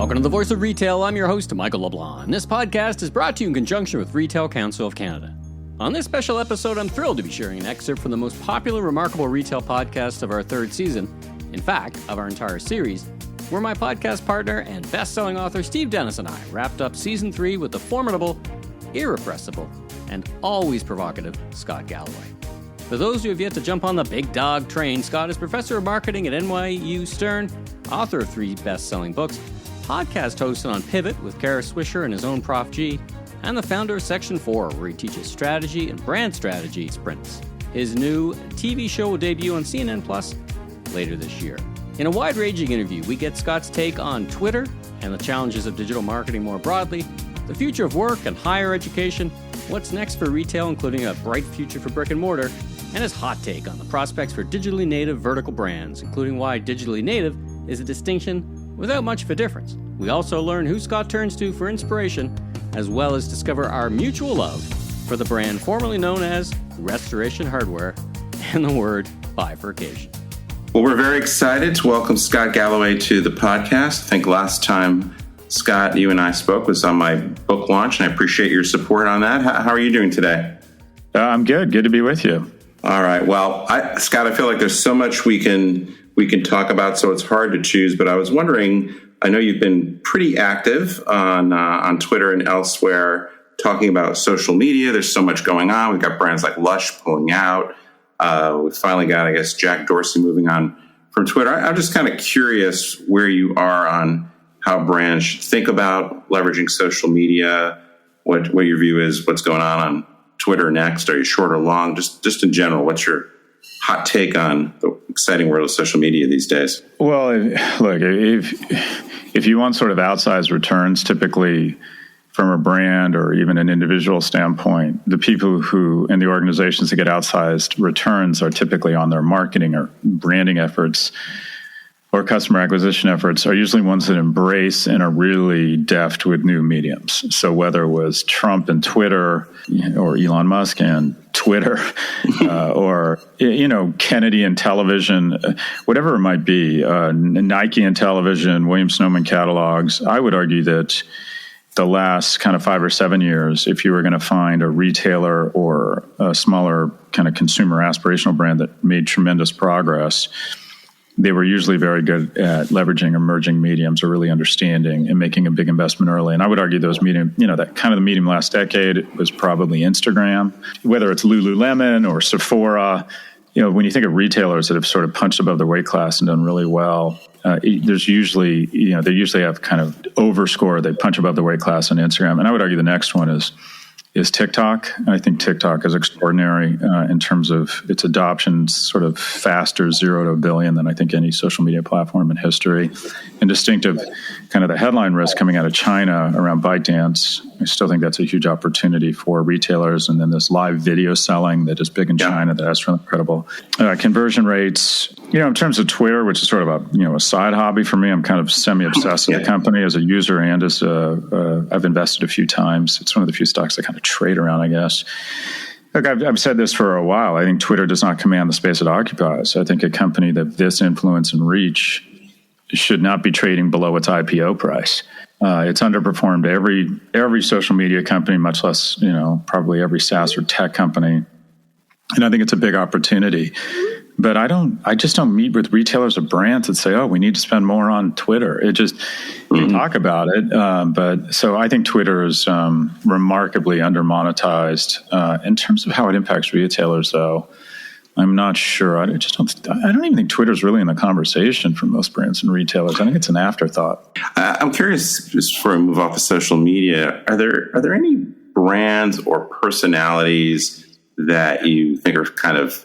Welcome to The Voice of Retail. I'm your host, Michael LeBlanc. And this podcast is brought to you in conjunction with Retail Council of Canada. On this special episode, I'm thrilled to be sharing an excerpt from the most popular Remarkable Retail podcast of our third season, in fact, of our entire series, where my podcast partner and best-selling author Steve Dennis and I wrapped up Season 3 with the formidable, irrepressible, and always provocative Scott Galloway. For those who have yet to jump on the big dog train, Scott is professor of marketing at NYU Stern, author of 3 best-selling books, podcast hosted on Pivot with Kara Swisher and his own Prof G, and the founder of Section 4, where he teaches strategy and brand strategy sprints. His new TV show will debut on CNN Plus later this year. In a wide-ranging interview, we get Scott's take on Twitter and the challenges of digital marketing more broadly, the future of work and higher education, what's next for retail, including a bright future for brick and mortar, and his hot take on the prospects for digitally native vertical brands, including why digitally native is a distinction without much of a difference. We also learn who Scott turns to for inspiration, as well as discover our mutual love for the brand formerly known as Restoration Hardware and the word bifurcation. Well, we're very excited to welcome Scott Galloway to the podcast. I think last time, Scott, you and I spoke was on my book launch, and I appreciate your support on that. How are you doing today? I'm good. Good to be with you. All right. Well, Scott, I feel like there's so much we can talk about, so it's hard to choose. But I was wondering, I know you've been pretty active on Twitter and elsewhere talking about social media. There's so much going on. We've got brands like Lush pulling out. We finally got, I guess, Jack Dorsey moving on from Twitter. I'm just kind of curious where you are on how brands should think about leveraging social media, what your view is, what's going on Twitter next. Are you short or long? Just in general, what's your hot take on the exciting world of social media these days? Well, look, if you want sort of outsized returns, typically from a brand or even an individual standpoint, the people who and the organizations that get outsized returns are typically on their marketing or branding efforts or customer acquisition efforts are usually ones that embrace and are really deft with new mediums. So whether it was Trump and Twitter or Elon Musk and Twitter or, Kennedy and television, whatever it might be, Nike and television, Williams-Sonoma catalogs, I would argue that the last kind of 5 or 7 years, if you were going to find a retailer or a smaller kind of consumer aspirational brand that made tremendous progress, they were usually very good at leveraging emerging mediums or really understanding and making a big investment early. And I would argue those medium, that kind of the medium last decade was probably Instagram, whether it's Lululemon or Sephora. When you think of retailers that have sort of punched above their weight class and done really well, there's usually, they usually have kind of overscore. They punch above the weight class on Instagram. And I would argue the next one is TikTok. And I think TikTok is extraordinary in terms of its adoption, sort of faster 0 to 1 billion than I think any social media platform in history. And distinctive kind of the headline risk coming out of China around ByteDance. I still think that's a huge opportunity for retailers. And then this live video selling that is big in China that has really incredible conversion rates. In terms of Twitter, which is sort of a side hobby for me, I'm kind of semi-obsessed with the company as a user and as I've invested a few times. It's one of the few stocks I kind of trade around, I guess. Look, I've said this for a while. I think Twitter does not command the space it occupies. I think a company that this influence and reach should not be trading below its IPO price. It's underperformed every social media company, much less, probably every SaaS or tech company. And I think it's a big opportunity. But I just don't meet with retailers or brands that say, we need to spend more on Twitter. It just, you talk about it. But so I think Twitter is remarkably under-monetized. In terms of how it impacts retailers, though, I'm not sure. I don't even think Twitter's really in the conversation for most brands and retailers. I think it's an afterthought. I'm curious, just before we move off of social media, are there any brands or personalities that you think are kind of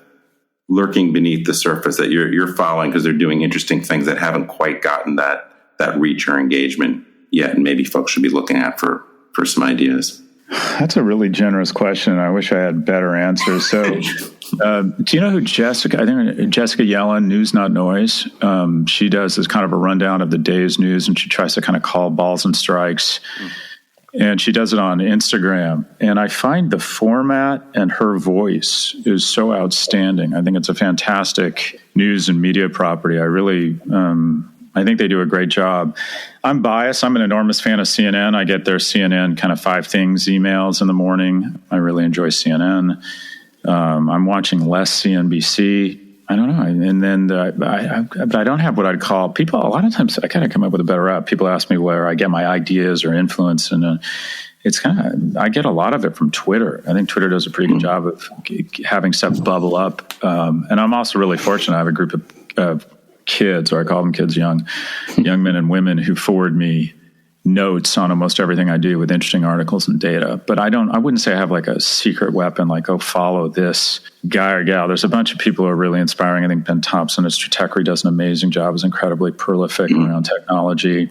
lurking beneath the surface that you're following because they're doing interesting things that haven't quite gotten that reach or engagement yet, and maybe folks should be looking at for some ideas? That's a really generous question. I wish I had better answers. So do you know who Jessica Yellen, News Not Noise? She does this kind of a rundown of the day's news, and she tries to kind of call balls and strikes. And she does it on Instagram. And I find the format and her voice is so outstanding. I think it's a fantastic news and media property. I really I think they do a great job. I'm biased. I'm an enormous fan of CNN. I get their CNN kind of 5 things emails in the morning. I really enjoy CNN. I'm watching less CNBC. I don't know. And then I don't have what I'd call people. A lot of times I kind of come up with a better app. People ask me where I get my ideas or influence. And it's kind of, I get a lot of it from Twitter. I think Twitter does a pretty good job of having stuff bubble up. And I'm also really fortunate. I have a group of kids, or I call them kids, young men and women who forward me notes on almost everything I do with interesting articles and data. But I wouldn't say I have like a secret weapon, like, oh, follow this guy or gal. There's a bunch of people who are really inspiring. I think Ben Thompson at Stratechery does an amazing job, is incredibly prolific around technology.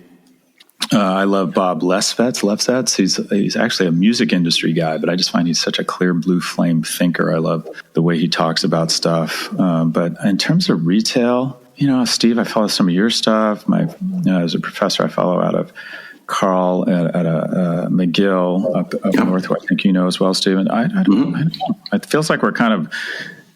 I love Bob Lefsetz. He's actually a music industry guy, but I just find he's such a clear blue flame thinker. I love the way he talks about stuff. But in terms of retail, Steve, I follow some of your stuff. As a professor, I follow out of Carl at McGill up north, who I think you know as well, Stephen. I don't know. It feels like we're kind of,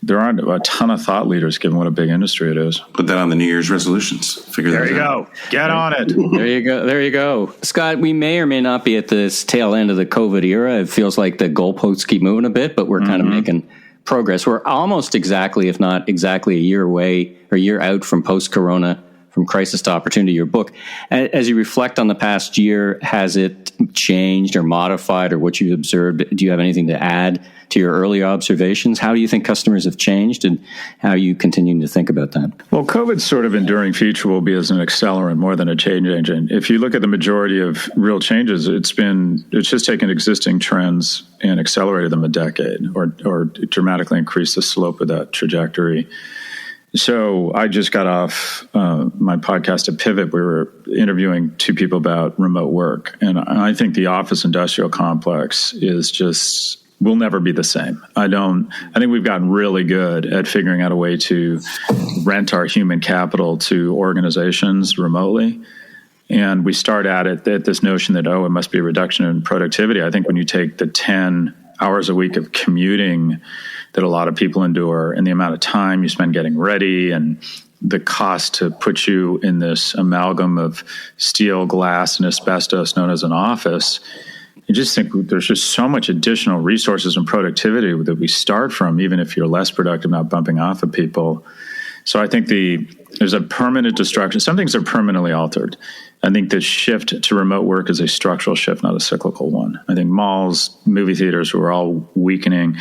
there aren't a ton of thought leaders given what a big industry it is. Put that on the New Year's resolutions. Figure that out. There you go. Get on it. There you go. Scott, we may or may not be at this tail end of the COVID era. It feels like the goalposts keep moving a bit, but we're kind of making progress. We're almost exactly, if not exactly, a year away or a year out from post-corona, from crisis to opportunity, your book. As you reflect on the past year, has it changed or modified, or what you've observed? Do you have anything to add to your early observations? How do you think customers have changed, and how are you continuing to think about that? Well, COVID's sort of enduring feature will be as an accelerant more than a change engine. If you look at the majority of real changes, it's just taken existing trends and accelerated them a decade, or dramatically increased the slope of that trajectory. So I just got off my podcast at Pivot. We were interviewing 2 people about remote work. And I think the office industrial complex will never be the same. I think we've gotten really good at figuring out a way to rent our human capital to organizations remotely. And we start at this notion that, it must be a reduction in productivity. I think when you take the 10 hours a week of commuting that a lot of people endure, and the amount of time you spend getting ready, and the cost to put you in this amalgam of steel, glass, and asbestos known as an office, you just think there's just so much additional resources and productivity that we start from, even if you're less productive, not bumping off of people. So I think there's a permanent destruction. Some things are permanently altered. I think the shift to remote work is a structural shift, not a cyclical one. I think malls, movie theaters were all weakening.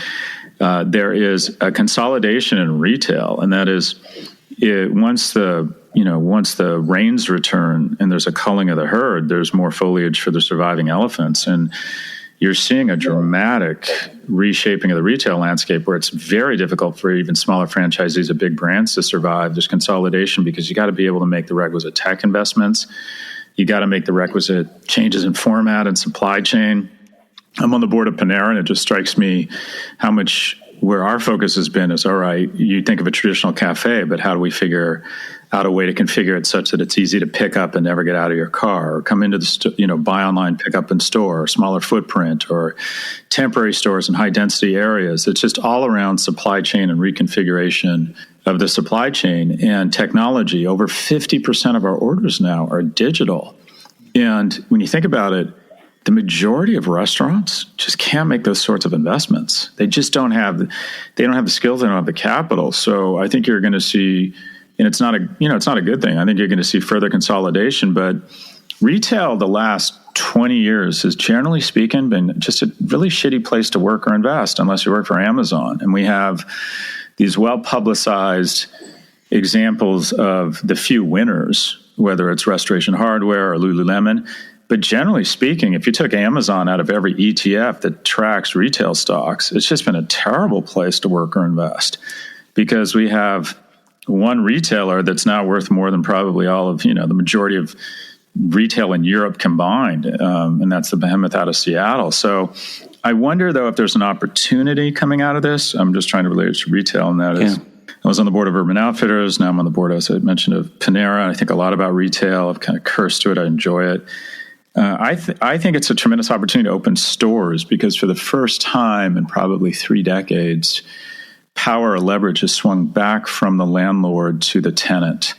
There is a consolidation in retail, and that is once the rains return and there's a culling of the herd, there's more foliage for the surviving elephants. And you're seeing a dramatic reshaping of the retail landscape where it's very difficult for even smaller franchisees of big brands to survive. There's consolidation because you got to be able to make the requisite tech investments. You got to make the requisite changes in format and supply chain. I'm on the board of Panera, and it just strikes me how much where our focus has been is, all right, you think of a traditional cafe, but how do we figure out a way to configure it such that it's easy to pick up and never get out of your car, or come into the buy online, pick up in store, or smaller footprint, or temporary stores in high density areas. It's just all around supply chain and reconfiguration of the supply chain and technology. Over 50% of our orders now are digital. And when you think about it, the majority of restaurants just can't make those sorts of investments. They just don't have the skills, they don't have the capital. So I think you're going to see, and it's not a good thing. I think you're going to see further consolidation, but retail the last 20 years has, generally speaking, been just a really shitty place to work or invest unless you work for Amazon. And we have these well-publicized examples of the few winners, whether it's Restoration Hardware or Lululemon. But generally speaking, if you took Amazon out of every ETF that tracks retail stocks, it's just been a terrible place to work or invest, because we have one retailer that's now worth more than probably all of, the majority of retail in Europe combined, and that's the behemoth out of Seattle. So I wonder, though, if there's an opportunity coming out of this. I'm just trying to relate it to retail, and that is, I was on the board of Urban Outfitters. Now I'm on the board, as I mentioned, of Panera. I think a lot about retail. I've kind of cursed to it. I enjoy it. I think it's a tremendous opportunity to open stores, because for the first time in probably 3 decades, power or leverage has swung back from the landlord to the tenant.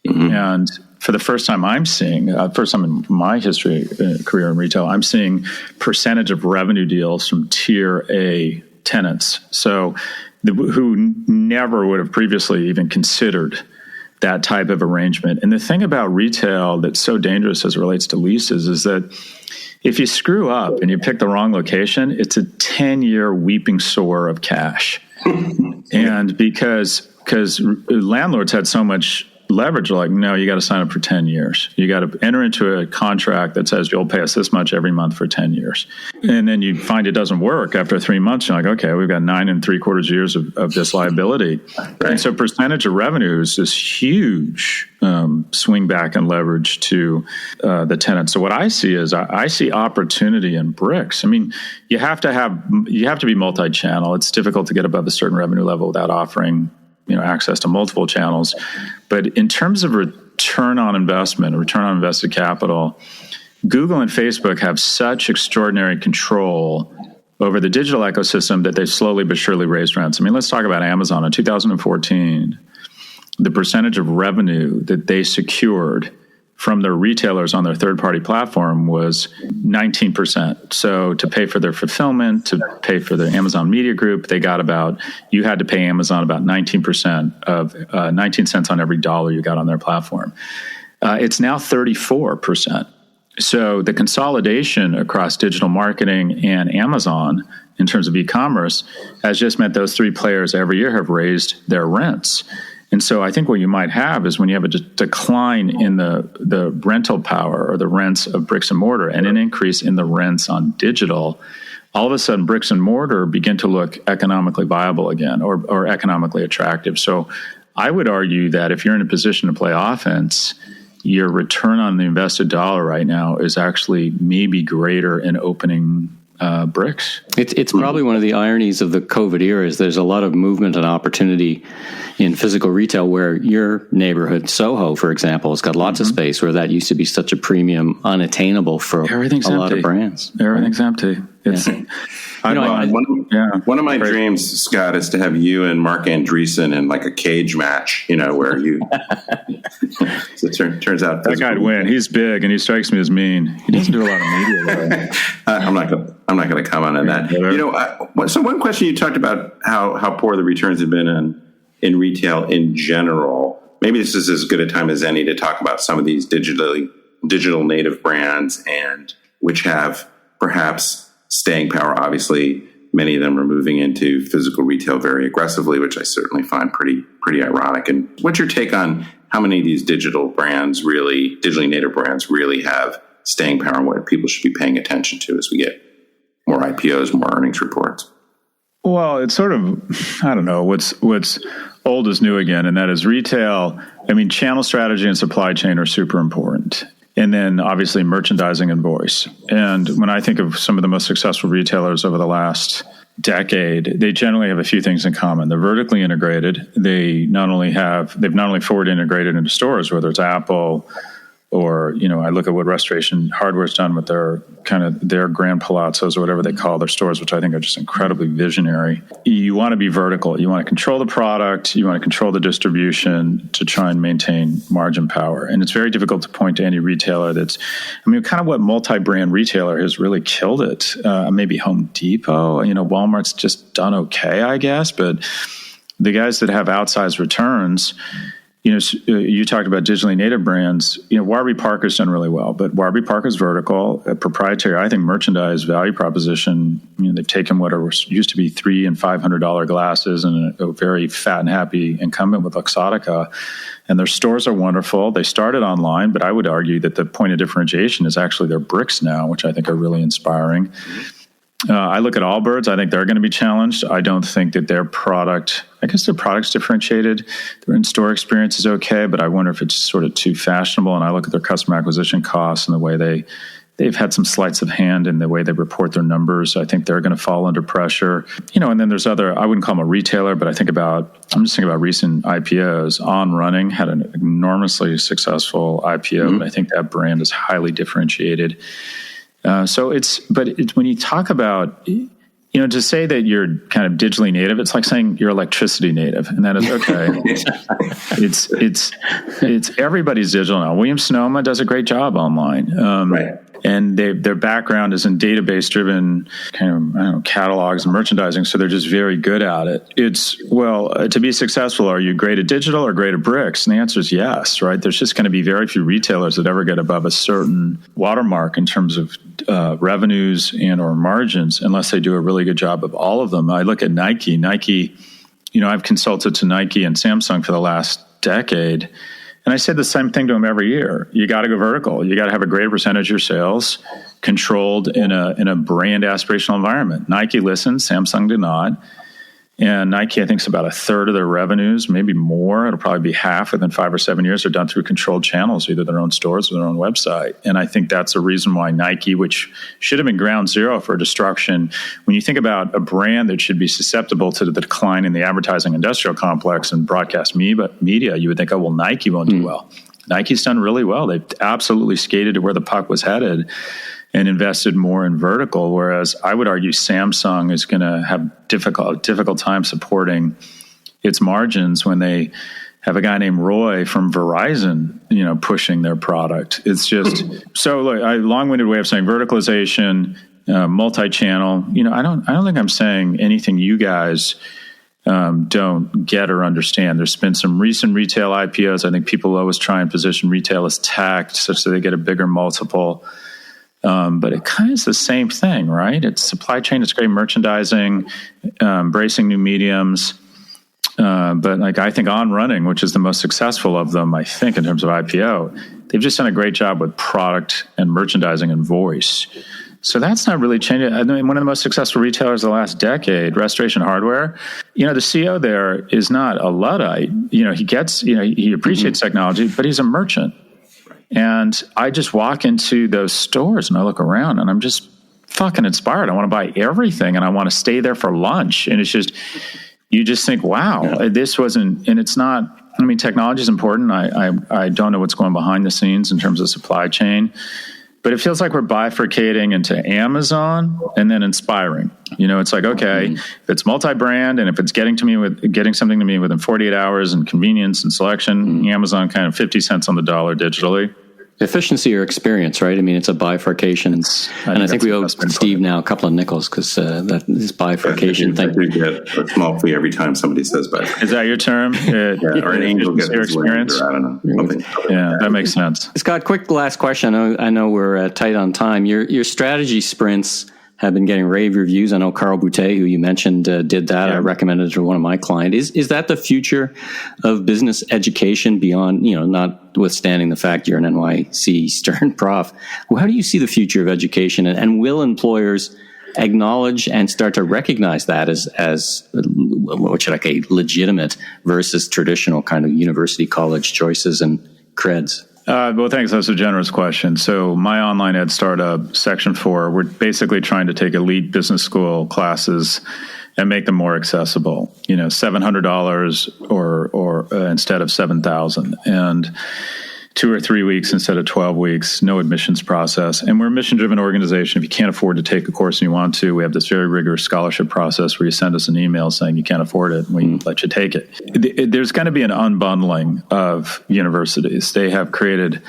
Mm-hmm. And for the first time I'm seeing, first time in my career in retail, I'm seeing percentage of revenue deals from tier A tenants. So who never would have previously even considered that type of arrangement. And the thing about retail that's so dangerous as it relates to leases is that if you screw up and you pick the wrong location, it's a 10-year weeping sore of cash. And because landlords had so much leverage, like, no, you got to sign up for 10 years. You got to enter into a contract that says you'll pay us this much every month for 10 years. And then you find it doesn't work after 3 months. You're like, okay, we've got 9 3/4 years of this liability. Right. And so percentage of revenue is this huge swing back and leverage to the tenant. So what I see is I see opportunity in bricks. I mean, you have to be multi-channel. It's difficult to get above a certain revenue level without offering access to multiple channels. But in terms of return on investment, return on invested capital, Google and Facebook have such extraordinary control over the digital ecosystem that they've slowly but surely raised rents. I mean, let's talk about Amazon. In 2014, the percentage of revenue that they secured from their retailers on their third-party platform was 19%. So to pay for their fulfillment, to pay for the Amazon Media Group, you had to pay Amazon about 19% of 19 cents on every dollar you got on their platform. It's now 34%. So the consolidation across digital marketing and Amazon in terms of e-commerce has just meant those three players every year have raised their rents. And so I think what you might have is when you have a decline in the rental power or the rents of bricks and mortar and an increase in the rents on digital, all of a sudden bricks and mortar begin to look economically viable again or economically attractive. So I would argue that if you're in a position to play offense, your return on the invested dollar right now is actually maybe greater in opening bricks. It's probably one of the ironies of the COVID era is there's a lot of movement and opportunity in physical retail where your neighborhood, Soho, for example, has got lots of space where that used to be such a premium, unattainable for lot of brands. Everything's empty. It's, one of my dreams, Scott, is to have you and Mark Andreessen in like a cage match, where you... So it turns out... That guy'd win. He's big and he strikes me as mean. He doesn't do a lot of media, though. I'm not going to comment on that. So one question, you talked about how poor the returns have been in retail in general. Maybe this is as good a time as any to talk about some of these digital native brands and which have perhaps staying power. Obviously, many of them are moving into physical retail very aggressively, which I certainly find pretty ironic. And what's your take on how many of these digitally native brands really have staying power and what people should be paying attention to as we get more IPOs, more earnings reports? Well, it's sort of, I don't know, what's old is new again, and that is retail. I mean, channel strategy and supply chain are super important. And then obviously merchandising and voice. And when I think of some of the most successful retailers over the last decade, they generally have a few things in common. They're vertically integrated. They've not only forward integrated into stores, whether it's Apple or, I look at what Restoration Hardware's done with their Grand Palazzos or whatever they call their stores, which I think are just incredibly visionary. You want to be vertical. You want to control the product. You want to control the distribution to try and maintain margin power. And it's very difficult to point to any retailer kind of what multi-brand retailer has really killed it. Maybe Home Depot, Walmart's just done okay, I guess. But the guys that have outsized returns, you talked about digitally native brands. Warby Parker's done really well, but Warby Parker's vertical, proprietary. I think merchandise value proposition. They've taken what used to be $300 and $500 glasses and a very fat and happy incumbent with Luxottica, and their stores are wonderful. They started online, but I would argue that the point of differentiation is actually their bricks now, which I think are really inspiring. I look at Allbirds. I think they're going to be challenged. I don't think that their product's differentiated. Their in-store experience is okay, but I wonder if it's sort of too fashionable. And I look at their customer acquisition costs and the way they've had some sleights of hand in the way they report their numbers. I think they're going to fall under pressure. And then there's I wouldn't call them a retailer, but I'm just thinking about recent IPOs. On Running had an enormously successful IPO, but I think that brand is highly differentiated. When you talk about to say that you're kind of digitally native, it's like saying you're electricity native, and that is okay. it's everybody's digital now. Williams Sonoma does a great job online. Right. And their background is in database-driven kind of catalogs and merchandising, so they're just very good at it. To be successful, are you great at digital or great at bricks? And the answer is yes, right? There's just going to be very few retailers that ever get above a certain watermark in terms of revenues and or margins, unless they do a really good job of all of them. I look at Nike. I've consulted to Nike and Samsung for the last decade. And I said the same thing to them every year. You got to go vertical. You got to have a greater percentage of your sales controlled in a brand aspirational environment. Nike listened, Samsung did not. And Nike, I think, is about a third of their revenues, maybe more. It'll probably be half within 5 or 7 years. Are done through controlled channels, either their own stores or their own website. And I think that's a reason why Nike, which should have been ground zero for destruction, when you think about a brand that should be susceptible to the decline in the advertising industrial complex and broadcast media, you would think, oh, well, Nike won't do well. Nike's done really well. They've absolutely skated to where the puck was headed and invested more in vertical, whereas I would argue Samsung is going to have difficult time supporting its margins when they have a guy named Roy from Verizon, pushing their product. It's just so. Look, long-winded way of saying verticalization, multi-channel. I don't think I'm saying anything you guys don't get or understand. There's been some recent retail IPOs. I think people always try and position retail as tech such that they get a bigger multiple. But it kind of is the same thing, right? It's supply chain, it's great merchandising, embracing new mediums. But I think On Running, which is the most successful of them, I think, in terms of IPO, they've just done a great job with product and merchandising and voice. So that's not really changing. I mean, one of the most successful retailers of the last decade, Restoration Hardware, the CEO there is not a Luddite. He appreciates technology, but he's a merchant. And I just walk into those stores and I look around and I'm just fucking inspired. I want to buy everything and I want to stay there for lunch. And it's just, you just think, wow, this wasn't, and it's not, technology is important. I don't know what's going behind the scenes in terms of supply chain, but it feels like we're bifurcating into Amazon and then inspiring. It's like, okay, if it's multi-brand and if it's getting something to me within 48 hours and convenience and selection, Amazon kind of 50 cents on the dollar digitally. Efficiency or experience, right? It's a bifurcation. And I think we owe Steve now a couple of nickels because this bifurcation thing. You get a small fee every time somebody says bifurcation. Is that your term? Or an angel gets your experience. I don't know. Yeah, that makes sense. Scott, quick last question. I know we're tight on time. Your strategy sprints have been getting rave reviews. I know Carl Boutet, who you mentioned, did that. Yeah. I recommended it to one of my clients. Is that the future of business education beyond, notwithstanding the fact you're an NYSE Stern prof? How do you see the future of education, and will employers acknowledge and start to recognize that as legitimate versus traditional kind of university college choices and creds? Well, thanks. That's a generous question. So my online ed startup, Section 4, we're basically trying to take elite business school classes and make them more accessible. $700 or instead of $7,000, and 2 or 3 weeks instead of 12 weeks, no admissions process. And we're a mission-driven organization. If you can't afford to take a course and you want to, we have this very rigorous scholarship process where you send us an email saying you can't afford it, and we let you take it. There's going to be an unbundling of universities. They have created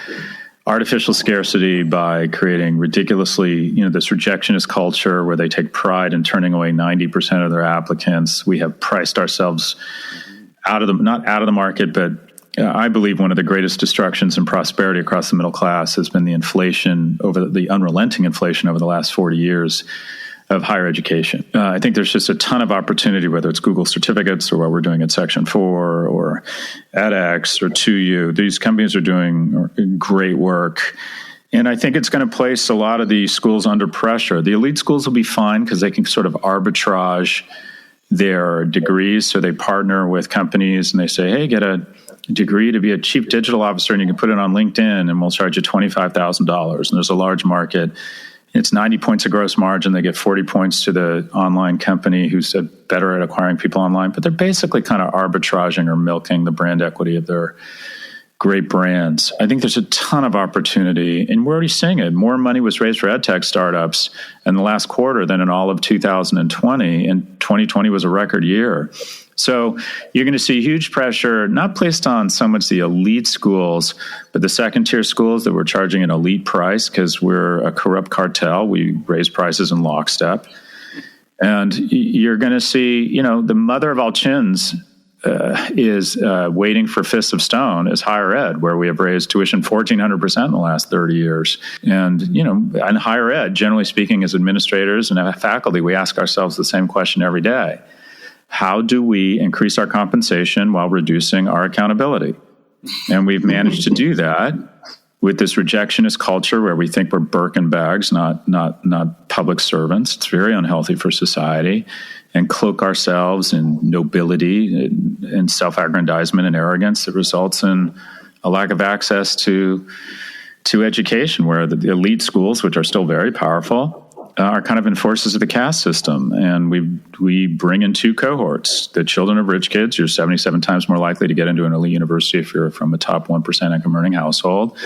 artificial scarcity by creating ridiculously, this rejectionist culture where they take pride in turning away 90% of their applicants. We have priced ourselves not out of the market, but I believe one of the greatest destructions in prosperity across the middle class has been the unrelenting inflation over the last 40 years of higher education. I think there's just a ton of opportunity, whether it's Google certificates or what we're doing at Section 4 or edX or 2U. These companies are doing great work. And I think it's going to place a lot of the schools under pressure. The elite schools will be fine because they can sort of arbitrage their degrees. So they partner with companies and they say, hey, get a degree to be a chief digital officer and you can put it on LinkedIn and we'll charge you $25,000. And there's a large market. It's 90 points of gross margin. They get 40 points to the online company who's better at acquiring people online. But they're basically kind of arbitraging or milking the brand equity of their great brands. I think there's a ton of opportunity, and we're already seeing it. More money was raised for edtech startups in the last quarter than in all of 2020, and 2020 was a record year. So you're going to see huge pressure, not placed on so much the elite schools, but the second-tier schools that we're charging an elite price because we're a corrupt cartel. We raise prices in lockstep. And you're going to see, the mother of all chins is waiting for fists of stone is higher ed, where we have raised tuition 1,400% in the last 30 years. And, in higher ed, generally speaking, as administrators and faculty, we ask ourselves the same question every day. How do we increase our compensation while reducing our accountability? And we've managed to do that with this rejectionist culture where we think we're Birkin bags, not public servants. It's very unhealthy for society. And cloak ourselves in nobility and self-aggrandizement and arrogance that results in a lack of access to education, where the elite schools, which are still very powerful, are kind of enforcers of the caste system. And we bring in two cohorts. The children of rich kids, you're 77 times more likely to get into an elite university if you're from a top 1% income earning household.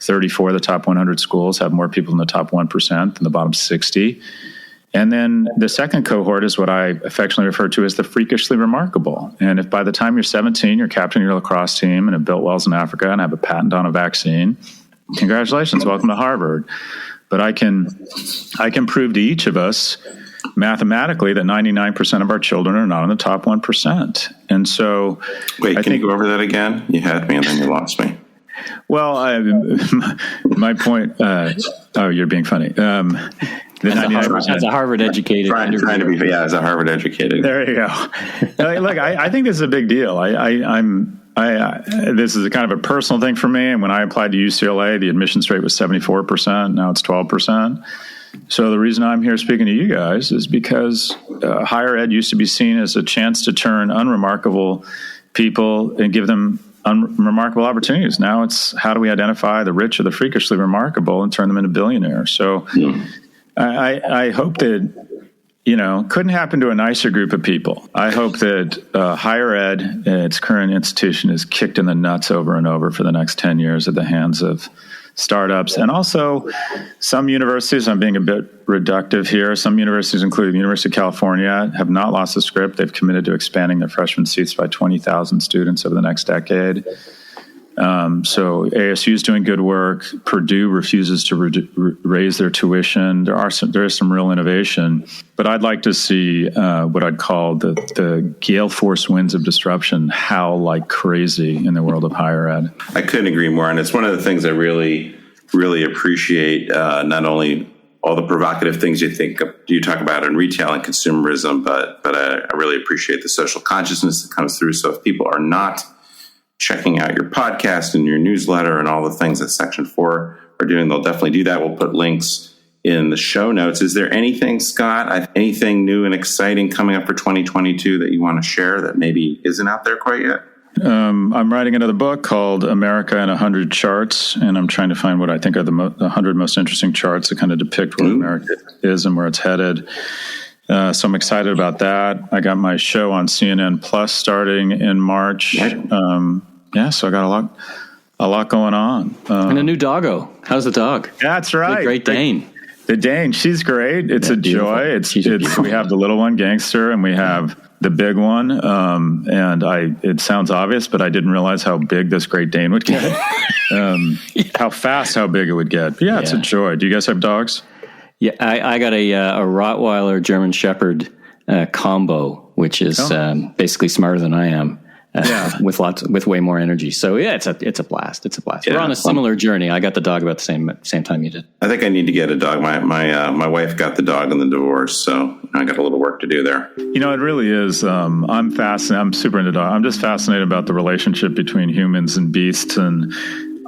34 of the top 100 schools have more people in the top 1% than the bottom 60. And then the second cohort is what I affectionately refer to as the freakishly remarkable. And if by the time you're 17, you're captain of your lacrosse team and have built wells in Africa and have a patent on a vaccine, congratulations, welcome to Harvard. But I can prove to each of us mathematically that 99% of our children are not in the top 1%. And so... Wait, can you go over that again? You had me and then you lost me. Well, my point... you're being funny. As a Harvard-educated... Trying to be, as a Harvard-educated. There you go. Look, I think this is a big deal. This is a kind of a personal thing for me. And when I applied to UCLA, the admissions rate was 74%. Now it's 12%. So the reason I'm here speaking to you guys is because higher ed used to be seen as a chance to turn unremarkable people and give them unremarkable opportunities. Now it's how do we identify the rich or the freakishly remarkable and turn them into billionaires? So I hope that, couldn't happen to a nicer group of people. I hope that higher ed, its current institution, is kicked in the nuts over and over for the next 10 years at the hands of startups. And also some universities, I'm being a bit reductive here, some universities, including the University of California, have not lost the script. They've committed to expanding their freshman seats by 20,000 students over the next decade. So ASU is doing good work. Purdue refuses to raise their tuition. There is some real innovation, but I'd like to see what I'd call the gale force winds of disruption howl like crazy in the world of higher ed. I couldn't agree more, and it's one of the things I really, really appreciate. Not only all the provocative things you talk about in retail and consumerism, but I really appreciate the social consciousness that comes through. So if people are not checking out your podcast and your newsletter and all the things that Section 4 are doing, they'll definitely do that. We'll put links in the show notes. Is there anything, Scott, anything new and exciting coming up for 2022 that you want to share that maybe isn't out there quite yet? I'm writing another book called America in 100 Charts, and I'm trying to find what I think are the 100 most interesting charts that kind of depict where America is and where it's headed. So I'm excited about that. I got my show on CNN Plus starting in March. So I got a lot going on. And a new doggo. How's the dog? That's right. The Great Dane. The Dane. She's great. It's a joy. We have the little one, Gangster, and we have the big one. It sounds obvious, but I didn't realize how big this Great Dane would get. How big it would get. But it's a joy. Do you guys have dogs? Yeah, I got a Rottweiler German Shepherd combo, which is basically smarter than I am, with way more energy. So it's a blast. It's a blast. Yeah, we're on a similar journey. I got the dog about the same time you did. I think I need to get a dog. My wife got the dog in the divorce, so I got a little work to do there. It really is. I'm fascinated. I'm super into dogs. I'm just fascinated about the relationship between humans and beasts, and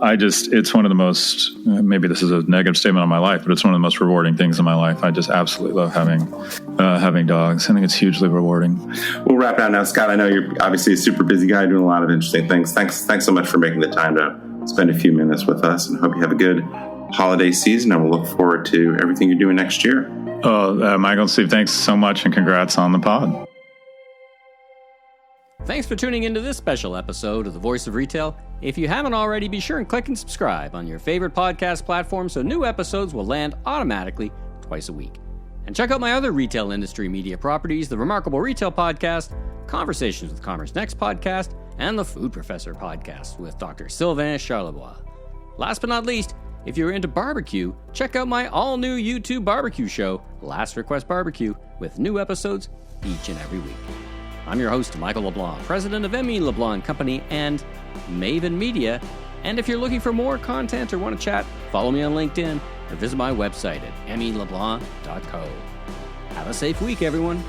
it's one of the most, maybe this is a negative statement on my life, but it's one of the most rewarding things in my life. I just absolutely love having dogs. I think it's hugely rewarding. We'll wrap it out now. Scott, I know you're obviously a super busy guy doing a lot of interesting things. Thanks so much for making the time to spend a few minutes with us, and I hope you have a good holiday season, and we'll look forward to everything you're doing next year. Michael and Steve, thanks so much, and congrats on the pod. Thanks for tuning into this special episode of The Voice of Retail. If you haven't already, be sure and click and subscribe on your favorite podcast platform so new episodes will land automatically twice a week. And check out my other retail industry media properties, the Remarkable Retail Podcast, Conversations with Commerce Next podcast, and the Food Professor podcast with Dr. Sylvain Charlebois. Last but not least, if you're into barbecue, check out my all-new YouTube barbecue show, Last Request Barbecue, with new episodes each and every week. I'm your host, Michael LeBlanc, president of M.B.A. LeBlanc Company and Maven Media. And if you're looking for more content or want to chat, follow me on LinkedIn or visit my website at meleblanc.co. Have a safe week, everyone.